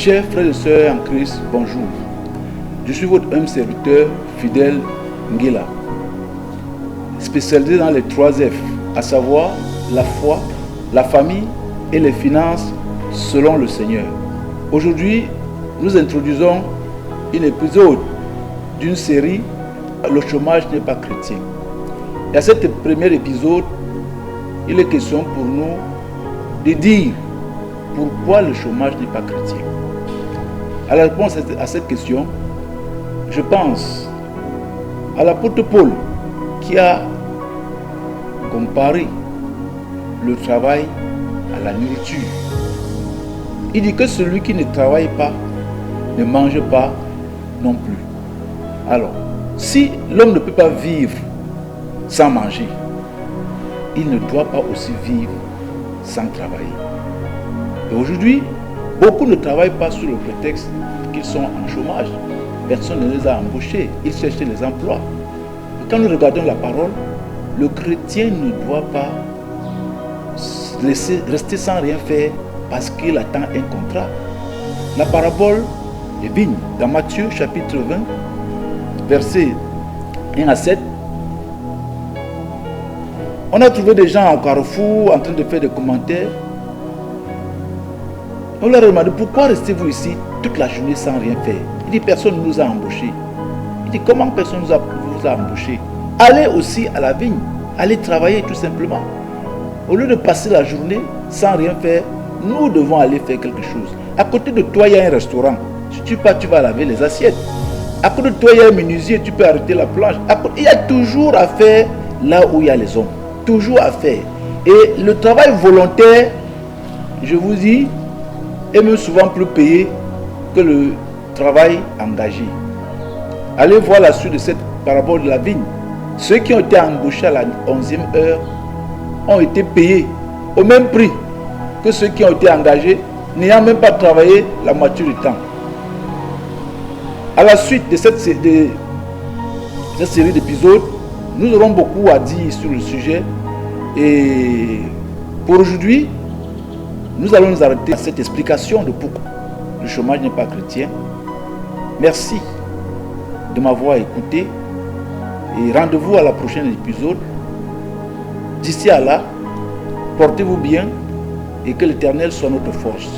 Chers frères et sœurs en Christ, bonjour. Je suis votre humble serviteur, fidèle Ngela, spécialisé dans les 3 F, à savoir la foi, la famille et les finances selon le Seigneur. Aujourd'hui, nous introduisons un épisode d'une série « Le chômage n'est pas chrétien ». Et à cet premier épisode, il est question pour nous de dire pourquoi le chômage n'est pas chrétien. À la réponse à cette question, je pense à l'apôtre Paul qui a comparé le travail à la nourriture. Il dit que celui qui ne travaille pas ne mange pas non plus. Alors, si l'homme ne peut pas vivre sans manger, il ne doit pas aussi vivre sans travailler. Et aujourd'hui, beaucoup ne travaillent pas sous le prétexte qu'ils sont en chômage. Personne ne les a embauchés, ils cherchent les emplois. Et quand nous regardons la parole, le chrétien ne doit pas rester sans rien faire parce qu'il attend un contrat. La parabole des vignes, dans Matthieu chapitre 20, versets 1 à 7, on a trouvé des gens au carrefour en train de faire des commentaires. On leur a demandé pourquoi restez-vous ici toute la journée sans rien faire. Il dit personne ne nous a embauchés. Il dit comment personne ne vous a embauchés? Allez aussi à la vigne, allez travailler tout simplement. Au lieu de passer la journée sans rien faire, nous devons aller faire quelque chose. À côté de toi, il y a un restaurant. Si tu pars, tu vas laver les assiettes. À côté de toi, il y a un menuisier, tu peux arrêter la planche. Il y a toujours à faire là où il y a les hommes. Toujours à faire. Et le travail volontaire, je vous dis, est même souvent plus payé que le travail engagé. Allez voir la suite de cette parabole de la vigne. Ceux qui ont été embauchés à la 11e heure ont été payés au même prix que ceux qui ont été engagés n'ayant même pas travaillé la moitié du temps. À la suite de cette série d'épisodes, nous aurons beaucoup à dire sur le sujet. Et pour aujourd'hui, nous allons nous arrêter à cette explication de pourquoi le chômage n'est pas chrétien. Merci de m'avoir écouté et rendez-vous à la prochaine épisode. D'ici à là, portez-vous bien et que l'Éternel soit notre force.